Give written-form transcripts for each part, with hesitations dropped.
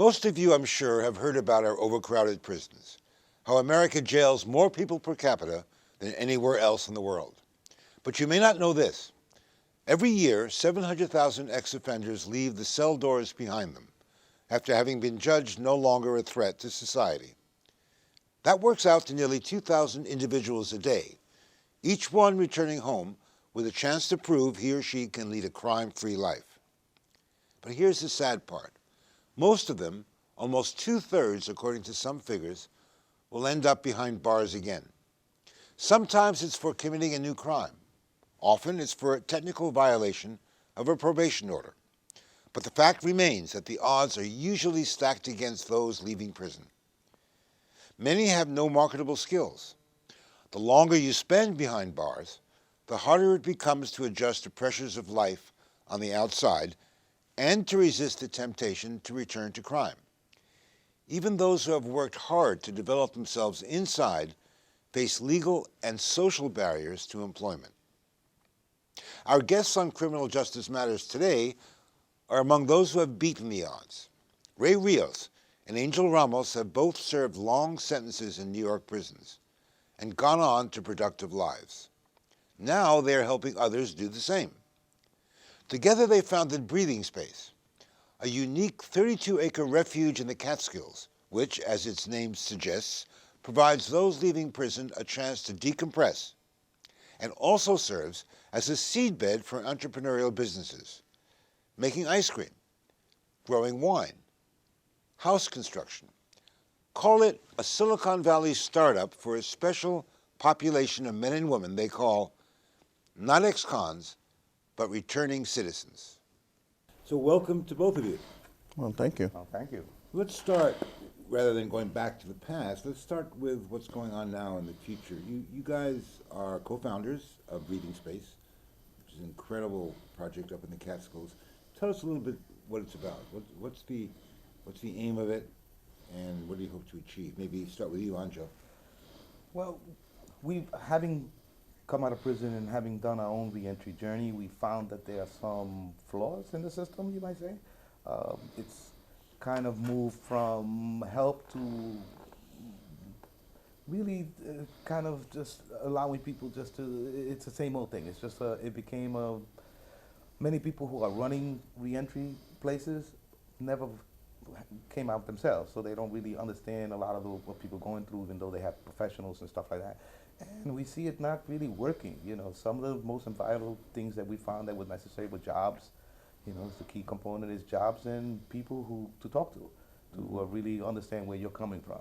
Most of you, I'm sure, have heard about our overcrowded prisons, how America jails more people per capita than anywhere else in the world. But you may not know this. Every year, 700,000 ex-offenders leave the cell doors behind them after having been judged no longer a threat to society. That works out to nearly 2,000 individuals a day, each one returning home with a chance to prove he or she can lead a crime-free life. But here's the sad part. Most of them, almost two-thirds according to some figures, will end up behind bars again. Sometimes it's for committing a new crime. Often it's for a technical violation of a probation order. But the fact remains that the odds are usually stacked against those leaving prison. Many have no marketable skills. The longer you spend behind bars, the harder it becomes to adjust to pressures of life on the outside and to resist the temptation to return to crime. Even those who have worked hard to develop themselves inside face legal and social barriers to employment. Our guests on Criminal Justice Matters today are among those who have beaten the odds. Ray Rios and Angel Ramos have both served long sentences in New York prisons and gone on to productive lives. Now they are helping others do the same. Together they founded Breathing Space, a unique 32-acre refuge in the Catskills, which, as its name suggests, provides those leaving prison a chance to decompress and also serves as a seedbed for entrepreneurial businesses, making ice cream, growing wine, house construction. Call it a Silicon Valley startup for a special population of men and women they call not ex-cons, but returning citizens. So welcome to both of you. Well, thank you. Oh, thank you. Let's start, rather than going back to the past, let's start with what's going on now in the future. You guys are co-founders of Breathing Space, which is an incredible project up in the Catskills. Tell us a little bit what it's about. What's the aim of it, and what do you hope to achieve? Maybe start with you, Anjo. Well, having come out of prison and having done our own reentry journey, we found that there are some flaws in the system, you might say. It's kind of moved from help to really kind of just allowing people just to, it's the same old thing. It's just, it became many people who are running reentry places never came out themselves, so they don't really understand a lot of what people are going through, even though they have professionals and stuff like that. And we see it not really working. You know, some of the most vital things that we found that were necessary were jobs. You know, the key component is jobs and people to talk to really understand where you're coming from.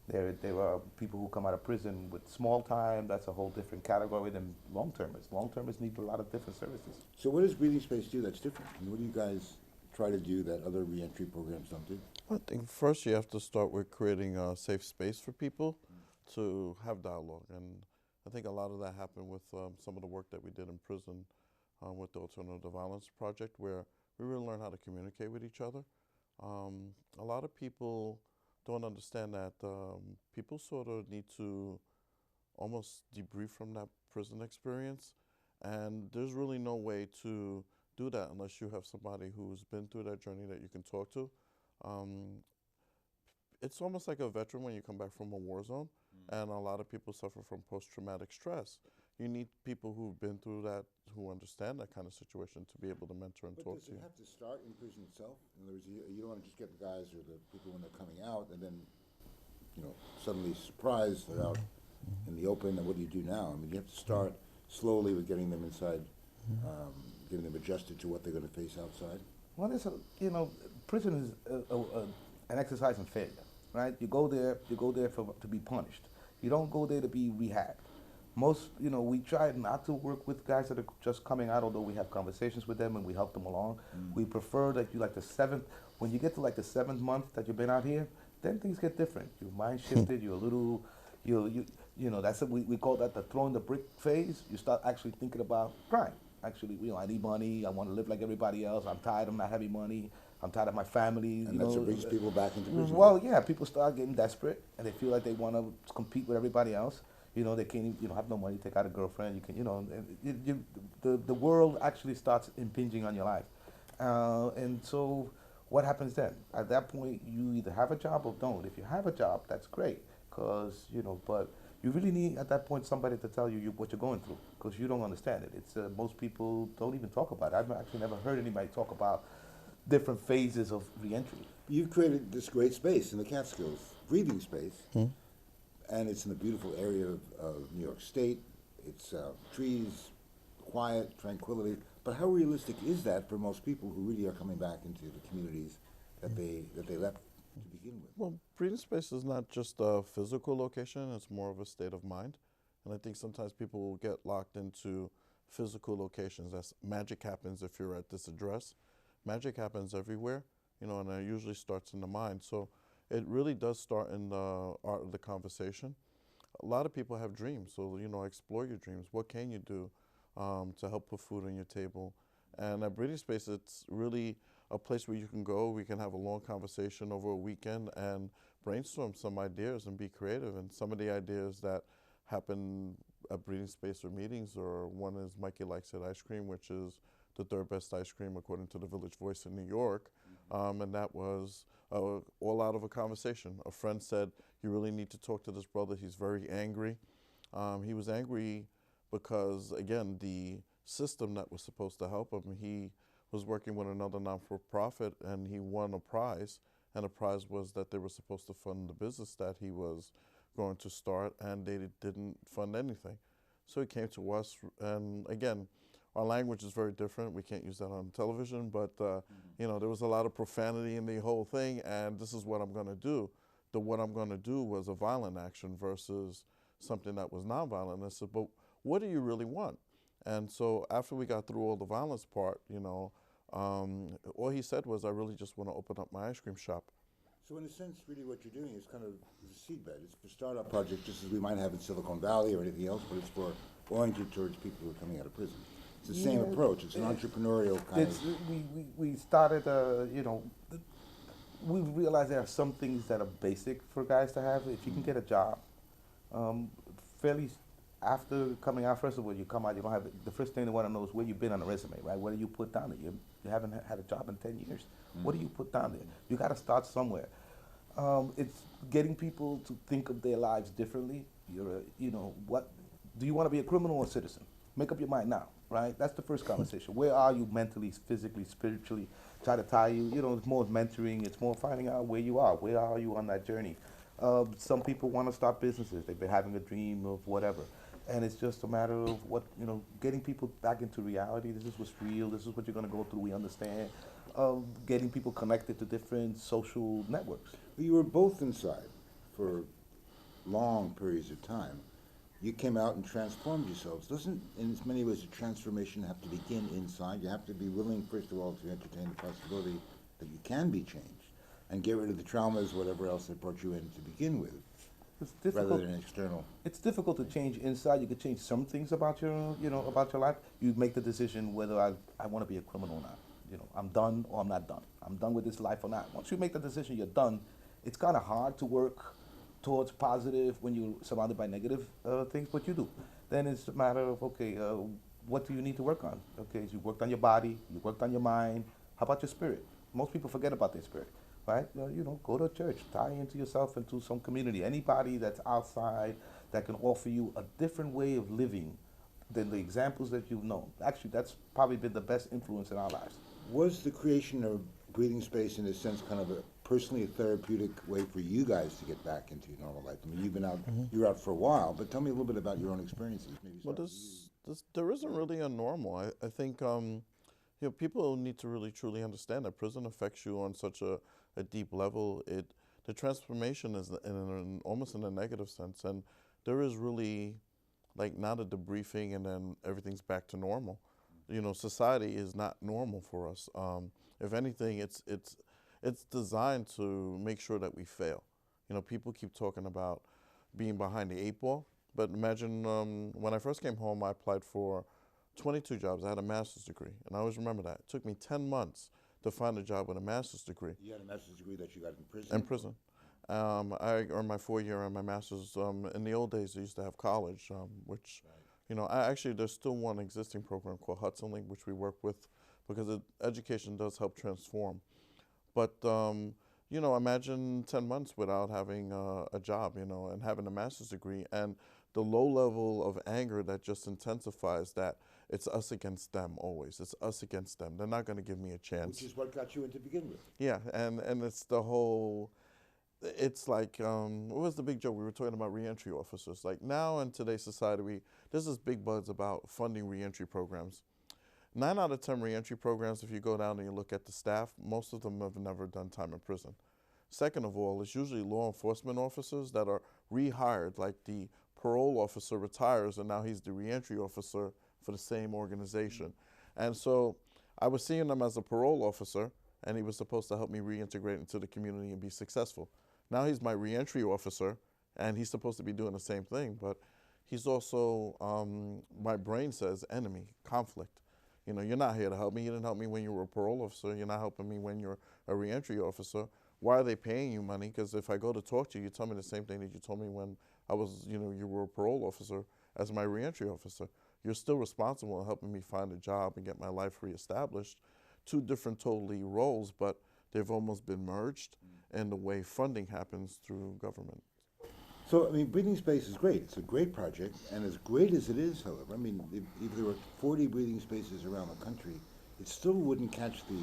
There are people who come out of prison with small time. That's a whole different category than long-termers. Long-termers need a lot of different services. So what does Breathing Space do that's different? And what do you guys try to do that other reentry programs don't do? I think first you have to start with creating a safe space for people to have dialogue. And I think a lot of that happened with some of the work that we did in prison with the Alternative Violence Project, where we really learned how to communicate with each other. A lot of people don't understand that people sort of need to almost debrief from that prison experience. And there's really no way to do that unless you have somebody who's been through that journey that you can talk to. It's almost like a veteran when you come back from a war zone, and a lot of people suffer from post-traumatic stress. You need people who've been through that, who understand that kind of situation, to be able to mentor and talk to you. But does it have to start in prison itself? In other words, you don't want to just get the guys or the people when they're coming out and then, you know, suddenly surprised they're out in the open, and what do you do now? I mean, you have to start slowly with getting them inside, getting them adjusted to what they're going to face outside. Well, prison is an exercise in failure, right? You go there to be punished. You don't go there to be rehabbed. Most, we try not to work with guys that are just coming out, although we have conversations with them and we help them along. We prefer that you when you get to like the 7th month that you've been out here, then things get different. Your mind shifted, you're a little, that's we call that the throwing the brick phase. You start actually thinking about crime. Actually, I need money, I want to live like everybody else, I'm tired of not having money, I'm tired of my family. And that's what brings people back into prison. Well, yeah, people start getting desperate and they feel like they want to compete with everybody else. They can't, have no money, take out a girlfriend, you can, the world actually starts impinging on your life. And so What happens then? At that point, you either have a job or don't. If you have a job, that's great, cause but you really need at that point somebody to tell you what you're going through, cause you don't understand it. It's most people don't even talk about it. I've actually never heard anybody talk about different phases of reentry. You've created this great space in the Catskills, breathing space, and it's in a beautiful area of New York State. It's trees, quiet, tranquility. But how realistic is that for most people who really are coming back into the communities that they left to begin with? Well, breathing space is not just a physical location, it's more of a state of mind. And I think sometimes people will get locked into physical locations. That's magic happens if you're at this address. Magic happens everywhere, and it usually starts in the mind. So it really does start in the art of the conversation. A lot of people have dreams, so explore your dreams. What can you do to help put food on your table? And at Breathing Space, it's really a place where you can go. We can have a long conversation over a weekend and brainstorm some ideas and be creative. And some of the ideas that happen at Breathing Space or meetings, or one is Mikey Likes It ice cream, which is the third best ice cream according to the Village Voice in New York. And that was all out of a conversation. A friend said, "You really need to talk to this brother. He's very angry." He was angry because, again, the system that was supposed to help him, he was working with another non-for-profit and he won a prize. And the prize was that they were supposed to fund the business that he was going to start, and they didn't fund anything. So he came to us, and again, our language is very different. We can't use that on television, but there was a lot of profanity in the whole thing, and this is what I'm going to do. The what I'm going to do was a violent action versus something that was nonviolent. I said, but what do you really want? And so after we got through all the violence part, all he said was, I really just want to open up my ice cream shop. So in a sense, really what you're doing is kind of a seedbed. It's a startup project just as we might have in Silicon Valley or anything else, but it's oriented towards people who are coming out of prison. It's the same approach. It's an entrepreneurial kind of... We started, we realized there are some things that are basic for guys to have. If you can get a job, fairly after coming out, first of all, you come out, you don't have, the first thing they want to know is where you've been on the resume, right? What do you put down there? You haven't had a job in 10 years. What do you put down there? You got to start somewhere. It's getting people to think of their lives differently. What do you want to be, a criminal or a citizen? Make up your mind now, right? That's the first conversation. Where are you mentally, physically, spiritually? Try to tie you. It's more mentoring. It's more finding out where you are. Where are you on that journey? Some people want to start businesses. They've been having a dream of whatever. And it's just a matter of getting people back into reality. This is what's real. This is what you're going to go through. We understand. Getting people connected to different social networks. You were both inside for long periods of time. You came out and transformed yourselves. Doesn't, in as many ways, a transformation have to begin inside? You have to be willing, first of all, to entertain the possibility that you can be changed and get rid of the traumas, whatever else that brought you in to begin with. It's difficult. Rather than external. It's difficult to change inside. You could change some things about your, about your life. You make the decision whether I want to be a criminal or not. I'm done or I'm not done. I'm done with this life or not. Once you make the decision, you're done. It's kind of hard to work towards positive when you're surrounded by negative things, but you do. Then it's a matter of, okay, what do you need to work on? Okay, so you worked on your body, you worked on your mind. How about your spirit? Most people forget about their spirit. Right? Go to church, tie into yourself into some community. Anybody that's outside that can offer you a different way of living than the examples that you've known. Actually, that's probably been the best influence in our lives. Was the creation of Breathing Space, in a sense, kind of personally a therapeutic way for you guys to get back into your normal life? I mean, you've been out, you're out for a while, but tell me a little bit about your own experiences. Maybe There isn't really a normal. I think people need to really truly understand that prison affects you on such a deep level. The transformation is almost in a negative sense, and there is really not a debriefing and then everything's back to normal. Society is not normal for us. If anything, it's designed to make sure that we fail. People keep talking about being behind the 8 ball, but imagine when I first came home, I applied for 22 jobs. I had a master's degree, and I always remember that. It took me 10 months to find a job with a master's degree. You had a master's degree that you got in prison? In prison. I earned my 4-year and my master's. In the old days, they used to have college, which, there's still one existing program called Hudson Link, which we work with because education does help transform. But imagine 10 months without having a job, and having a master's degree, and the low level of anger that just intensifies that. It's us against them always. It's us against them. They're not going to give me a chance. Which is what got you in to begin with. Yeah, and it's the whole. It's like, what was the big joke? We were talking about reentry officers. Like now in today's society, there's this big buzz about funding reentry programs. 9 out of 10 reentry programs, if you go down and you look at the staff, most of them have never done time in prison. Second of all, it's usually law enforcement officers that are rehired, like the parole officer retires and now he's the reentry officer for the same organization. And so I was seeing him as a parole officer, and he was supposed to help me reintegrate into the community and be successful. Now he's my reentry officer, and he's supposed to be doing the same thing, but he's also, my brain says, enemy, conflict. You're not here to help me. You didn't help me when you were a parole officer. You're not helping me when you're a reentry officer. Why are they paying you money? Because if I go to talk to you, you tell me the same thing that you told me when I was, you were a parole officer as my reentry officer. You're still responsible in helping me find a job and get my life reestablished. 2 different totally roles, but they've almost been merged in the way funding happens through government. So, Breathing Space is great. It's a great project, and as great as it is, however, if there were 40 breathing spaces around the country, it still wouldn't catch the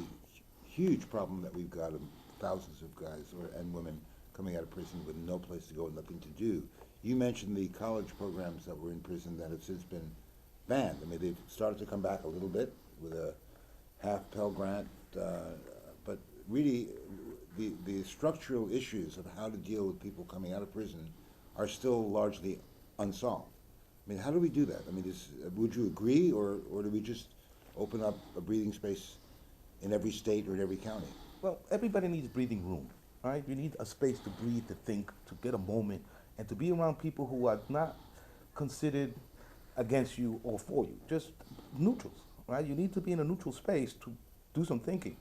huge problem that we've got of thousands of guys and women coming out of prison with no place to go and nothing to do. You mentioned the college programs that were in prison that have since been banned. They've started to come back a little bit with a half Pell Grant, but really the structural issues of how to deal with people coming out of prison are still largely unsolved. How do we do that? Would you agree, or do we just open up a breathing space in every state or in every county? Well, everybody needs breathing room, right? You need a space to breathe, to think, to get a moment, and to be around people who are not considered against you or for you, just neutrals, right? You need to be in a neutral space to do some thinking.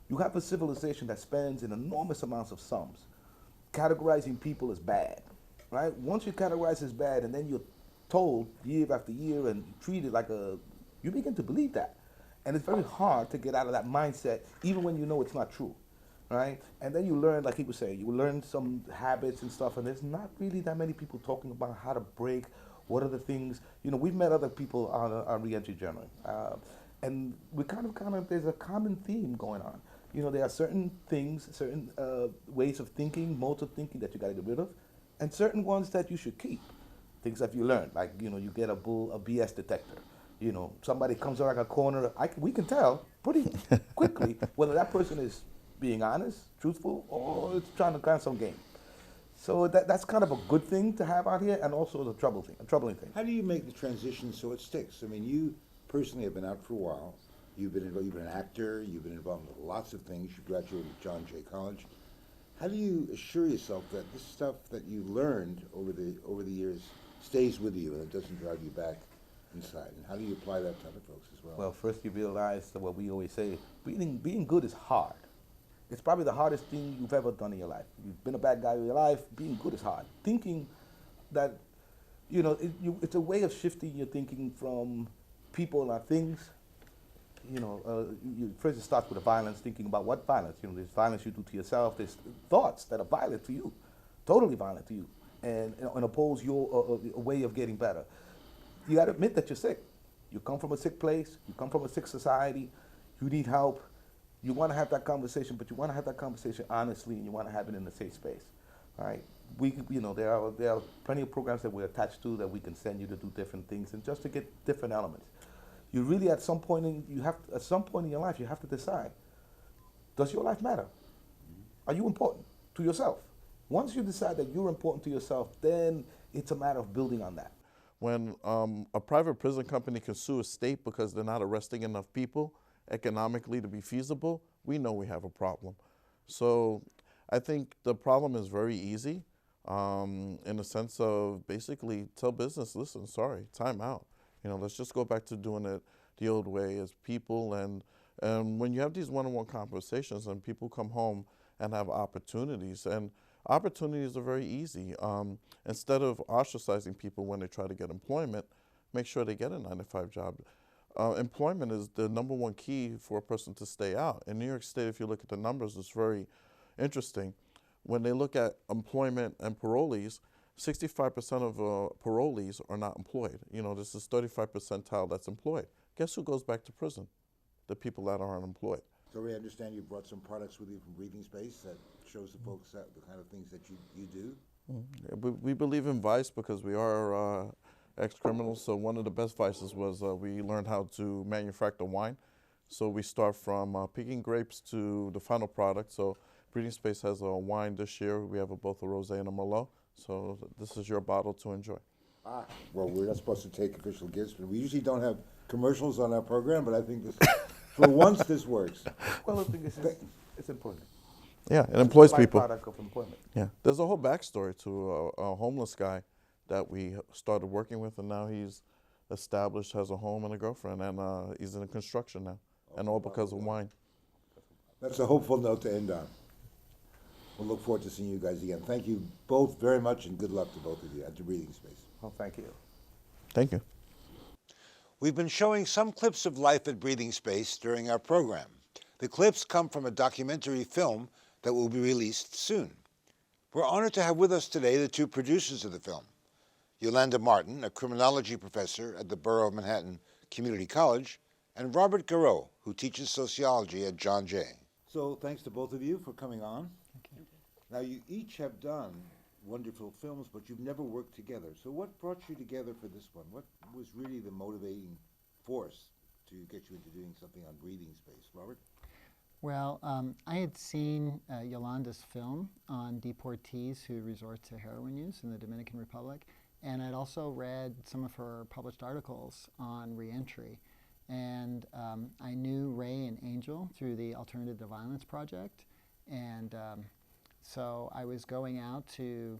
You have a civilization that spends an enormous amounts of sums categorizing people as bad, right? Once you categorize as bad and then you're told year after year and treated like you begin to believe that. And it's very hard to get out of that mindset even when you know it's not true, right? And then you learn, like he was saying, you learn some habits and stuff, and there's not really that many people talking about how to break. What are the things, we've met other people on Reentry Journal, and we kind of, there's a common theme going on. There are certain things, certain ways of thinking, modes of thinking that you got to get rid of, and certain ones that you should keep. Things that you learn, like, you get a BS detector. Somebody comes around a corner, we can tell pretty quickly whether that person is being honest, truthful, or it's trying to plan some game. So that's kind of a good thing to have out here, and also a troubling thing. How do you make the transition so it sticks? You personally have been out for a while. You've been an actor. You've been involved in lots of things. You graduated at John Jay College. How do you assure yourself that this stuff that you learned over the years stays with you and it doesn't drive you back inside? And how do you apply that to other folks as well? Well, first you realize that what we always say, being good is hard. It's probably the hardest thing you've ever done in your life. You've been a bad guy in your life, being good is hard. Thinking that, it's a way of shifting your thinking from people and things. First it starts with the violence, thinking about what violence. There's violence you do to yourself. There's thoughts that are violent to you, totally violent to you, and oppose your a way of getting better. You got to admit that you're sick. You come from a sick place. You come from a sick society. You need help. You want to have that conversation, but you want to have that conversation honestly, and you want to have it in a safe space, right? There are plenty of programs that we're attached to that we can send you to do different things, and just to get different elements. You really, at some point in your life, you have to decide: does your life matter? Are you important to yourself? Once you decide that you're important to yourself, then it's a matter of building on that. When a private prison company can sue a state because they're not arresting enough people economically to be feasible, we know we have a problem. So I think the problem is very easy in the sense of basically tell business, listen, sorry, time out. Let's just go back to doing it the old way as people. And when you have these one-on-one conversations and people come home and have opportunities, and opportunities are very easy. Instead of ostracizing people when they try to get employment, make sure they get a 9-to-5 job. employment is the #1 key for a person to stay out. In New York State, if you look at the numbers, it's very interesting. When they look at employment and parolees, 65% of parolees are not employed. You know, this is 35 percentile that's employed. Guess who goes back to prison? The people that are unemployed. So we understand you brought some products with you from Breathing Space that shows the folks that the kind of things that you do. Yeah, we believe in vice because we are ex-criminals. So one of the best vices was we learned how to manufacture wine. So we start from picking grapes to the final product. So Breathing Space has a wine this year. We have both a rosé and a merlot. So this is your bottle to enjoy. Ah, well, we're not supposed to take official gifts, but we usually don't have commercials on our program. But I think this, for once, this works. Well, I think it's important. Yeah, it employs It's a people. byproduct of employment. Yeah, there's a whole backstory to a homeless guy that we started working with, and now he's established, has a home and a girlfriend, and he's in construction now, and all because of wine. That's a hopeful note to end on. We'll look forward to seeing you guys again. Thank you both very much, and good luck to both of you at the Breathing Space. Well, thank you. Thank you. We've been showing some clips of life at Breathing Space during our program. The clips come from a documentary film that will be released soon. We're honored to have with us today the two producers of the film, Yolanda Martin, a criminology professor at the Borough of Manhattan Community College, and Robert Garreau, who teaches sociology at John Jay. So thanks to both of you for coming on. Thank you. Now, you each have done wonderful films, but you've never worked together. So what brought you together for this one? What was really the motivating force to get you into doing something on Breathing Space? Robert? Well, I had seen Yolanda's film on deportees who resort to heroin use in the Dominican Republic, and I'd also read some of her published articles on reentry. And I knew Ray and Angel through the Alternative to Violence Project, and so I was going out to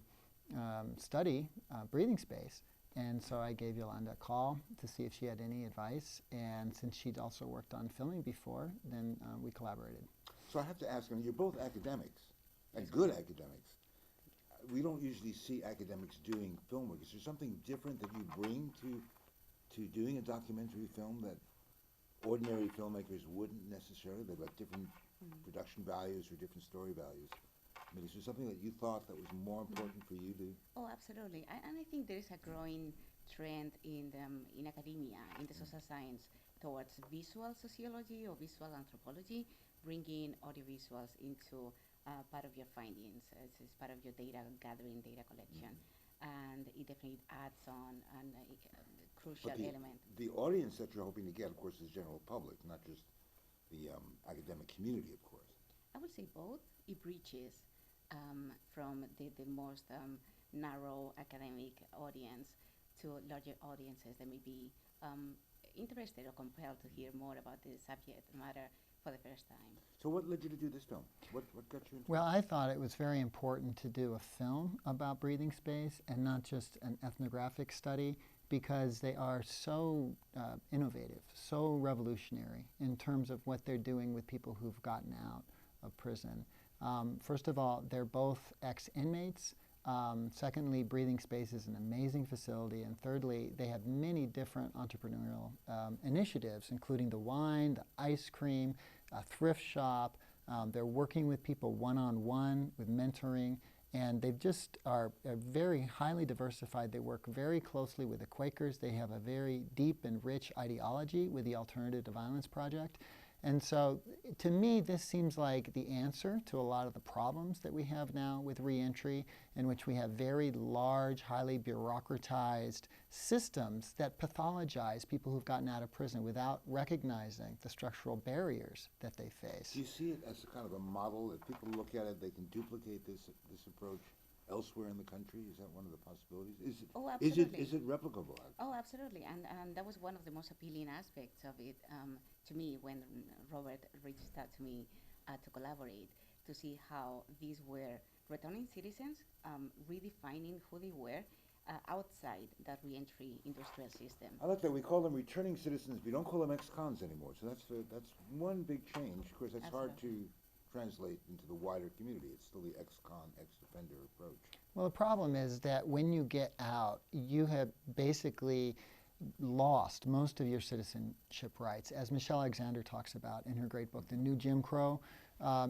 study Breathing Space. And so I gave Yolanda a call to see if she had any advice. And since she'd also worked on filming before, then we collaborated. So I have to ask, I mean, you're both academics, and good academics. We don't usually see academics doing film work. Is there something different that you bring to doing a documentary film that ordinary filmmakers wouldn't necessarily? They've got different production values or different story values. I mean, is there something that you thought that was more important for you to? Oh, absolutely. And I think there is a growing trend in academia, in the social science, towards visual sociology or visual anthropology, bringing audiovisuals into part of your findings, as part of your data gathering, data collection. And it definitely adds on a crucial element. The audience that you're hoping to get, of course, is general public, not just the academic community, of course. I would say both. It reaches from the most narrow academic audience to larger audiences that may be interested or compelled to hear more about the subject matter for the first time. So what led you to do this film? What got you into Well, I thought it was very important to do a film about Breathing Space and not just an ethnographic study, because they are so innovative, so revolutionary in terms of what they're doing with people who've gotten out of prison. First of all, they're both ex-inmates. Secondly, Breathing Space is an amazing facility. And thirdly, they have many different entrepreneurial initiatives, including the wine, the ice cream, a thrift shop. They're working with people one-on-one with mentoring. And they just are very highly diversified. They work very closely with the Quakers. They have a very deep and rich ideology with the Alternative to Violence Project. And so, to me, this seems like the answer to a lot of the problems that we have now with reentry, in which we have very large, highly bureaucratized systems that pathologize people who've gotten out of prison without recognizing the structural barriers that they face. Do you see it as a kind of a model that people look at it, they can duplicate this approach elsewhere in the country? Is that one of the possibilities? Oh, absolutely. Is it replicable? Oh, absolutely. And that was one of the most appealing aspects of it to me when Robert reached out to me to collaborate, to see how these were returning citizens redefining who they were outside that reentry industrial system. I like that. We call them returning citizens. We don't call them ex-cons anymore. So that's one big change. Of course, that's hard to translate into the wider community. It's still the ex-con, ex-offender approach. Well, the problem is that when you get out, you have basically lost most of your citizenship rights. As Michelle Alexander talks about in her great book, The New Jim Crow,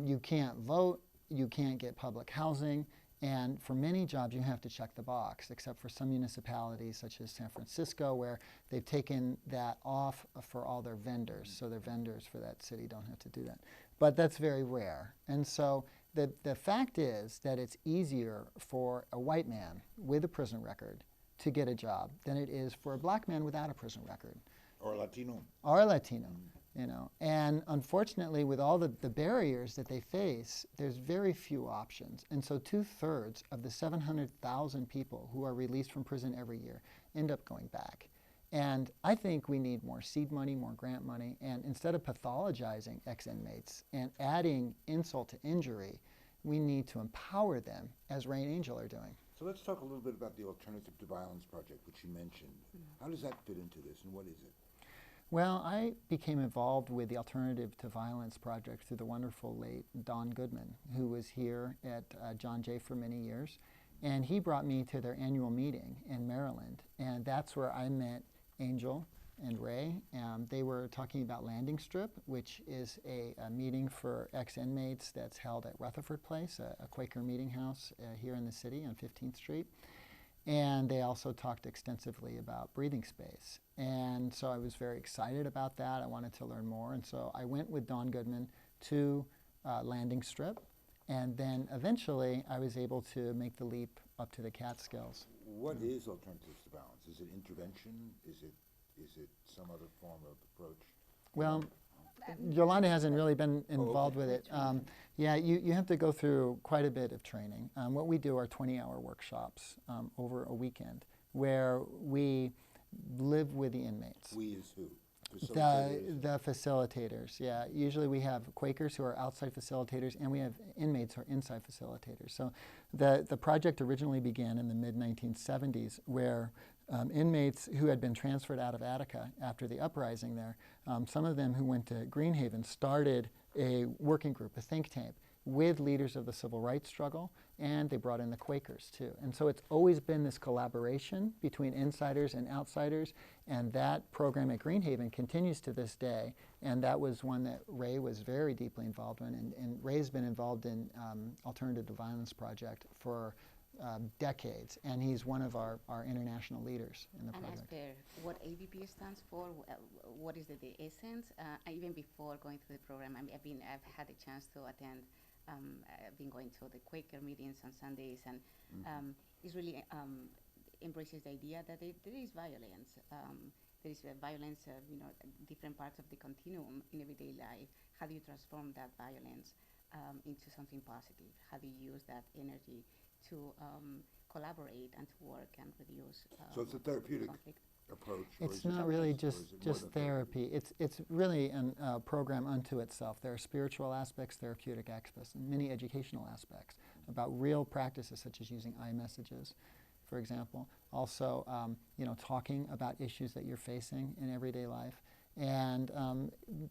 you can't vote, you can't get public housing, and for many jobs you have to check the box, except for some municipalities such as San Francisco, where they've taken that off for all their vendors, so their vendors for that city don't have to do that. But that's very rare. And so the fact is that it's easier for a white man with a prison record to get a job than it is for a black man without a prison record. Or Latino. Or a Latino, you know. And unfortunately, with all the barriers that they face, there's very few options. And so 2/3 of the 700,000 people who are released from prison every year end up going back. And I think we need more seed money, more grant money, and instead of pathologizing ex-inmates and adding insult to injury, we need to empower them, as Ray and Angel are doing. So let's talk a little bit about the Alternative to Violence project, which you mentioned. How does that fit into this, and what is it? Well, I became involved with the Alternative to Violence project through the wonderful late Don Goodman, who was here at John Jay for many years. And he brought me to their annual meeting in Maryland. And that's where I met Angel and Ray. They were talking about Landing Strip, which is a meeting for ex-inmates that's held at Rutherford Place, a Quaker meeting house here in the city on 15th Street. And they also talked extensively about breathing space. And so I was very excited about that. I wanted to learn more. And so I went with Don Goodman to Landing Strip. And then eventually I was able to make the leap up to the Catskills. What is Alternatives to Violence? Is it intervention? Is it some other form of approach? Well, Yolanda hasn't really been involved with it. Yeah, you have to go through quite a bit of training. What we do are 20-hour workshops over a weekend where we live with the inmates. We is who? The facilitators, yeah. Usually we have Quakers who are outside facilitators, and we have inmates who are inside facilitators. So the project originally began in the mid-1970s, where inmates who had been transferred out of Attica after the uprising there, some of them who went to Greenhaven started a working group, a think tank, with leaders of the civil rights struggle, and they brought in the Quakers too. And so it's always been this collaboration between insiders and outsiders, and that program at Greenhaven continues to this day, and that was one that Ray was very deeply involved in, and Ray's been involved in Alternative to Violence Project for decades, and he's one of our international leaders in the project. And as per what AVP stands for, what is the essence? Even before going through the program, I've had a chance to attend. I've been going to the Quaker meetings on Sundays, and it really embraces the idea that there is violence. There is violence, different parts of the continuum in everyday life. How do you transform that violence into something positive? How do you use that energy to collaborate and to work and reduce So it's a therapeutic conflict? approach? It's not really just therapy. It's really a program unto itself. There are spiritual aspects, therapeutic aspects, and many educational aspects about real practices such as using iMessages, for example. Also, talking about issues that you're facing in everyday life. And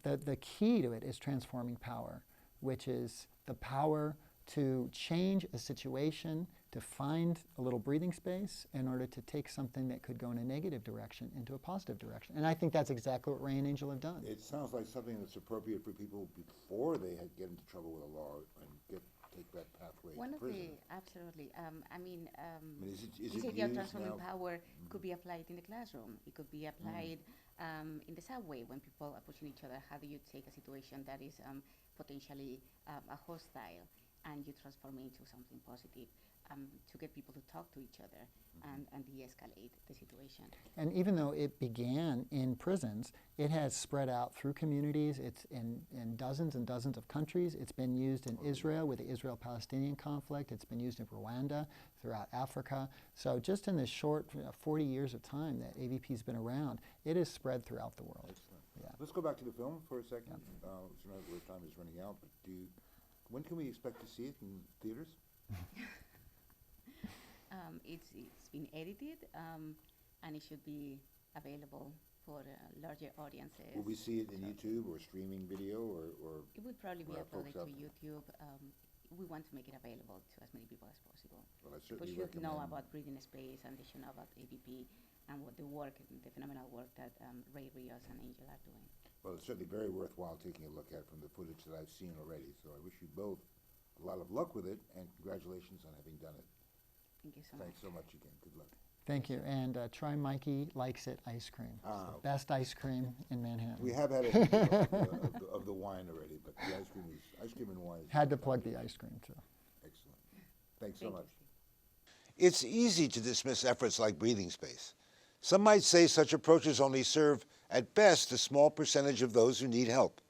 the key to it is transforming power, which is the power to change a situation, to find a little breathing space in order to take something that could go in a negative direction into a positive direction. And I think that's exactly what Ray and Angel have done. It sounds like something that's appropriate for people before they get into trouble with the law and take that pathway to prison. Absolutely. Is it This used idea of transforming now? power could be applied in the classroom. It could be applied in the subway when people are pushing each other. How do you take a situation that is potentially a hostile and you transform it into something positive to get people to talk to each other and de-escalate the situation? And even though it began in prisons, it has spread out through communities. It's in dozens and dozens of countries. It's been used in Israel with the Israel-Palestinian conflict. It's been used in Rwanda, throughout Africa. So just in this short 40 years of time that AVP's been around, it has spread throughout the world. Excellent. Yeah. Let's go back to the film for a second. Our time is running out, but when can we expect to see it in theaters? It's been edited and it should be available for larger audiences. Will we see it in YouTube or streaming video or It would probably be Well, uploaded folks to out- YouTube. We want to make it available to as many people as possible. Well, I People certainly should know recommend- about Breathing Space, and they should know about AVP and what the work, the phenomenal work that Ray Rios and Angel are doing. Well, it's certainly very worthwhile taking a look at from the footage that I've seen already. So I wish you both a lot of luck with it, and congratulations on having done it. Thank you so Thanks much. so much again. Good luck. Thank you. And try Mikey Likes It ice cream. It's Ah, the best ice cream in Manhattan. We have had a hint of the wine already, but the ice cream and wine. Had to plug the ice cream too. Excellent. Thanks so Thank you, much. Steve. It's easy to dismiss efforts like breathing space. Some might say such approaches only serve, at best, a small percentage of those who need help.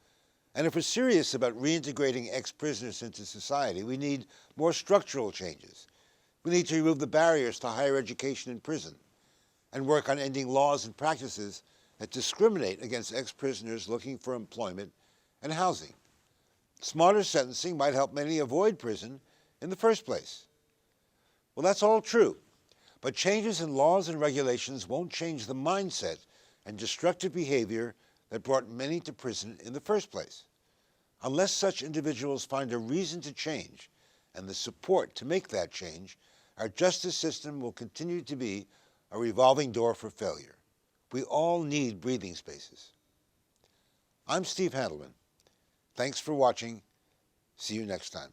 And if we're serious about reintegrating ex-prisoners into society, we need more structural changes. We need to remove the barriers to higher education in prison and work on ending laws and practices that discriminate against ex-prisoners looking for employment and housing. Smarter sentencing might help many avoid prison in the first place. Well, that's all true, but changes in laws and regulations won't change the mindset and destructive behavior that brought many to prison in the first place. Unless such individuals find a reason to change and the support to make that change, our justice system will continue to be a revolving door for failure. We all need breathing spaces. I'm Steve Handelman. Thanks for watching. See you next time.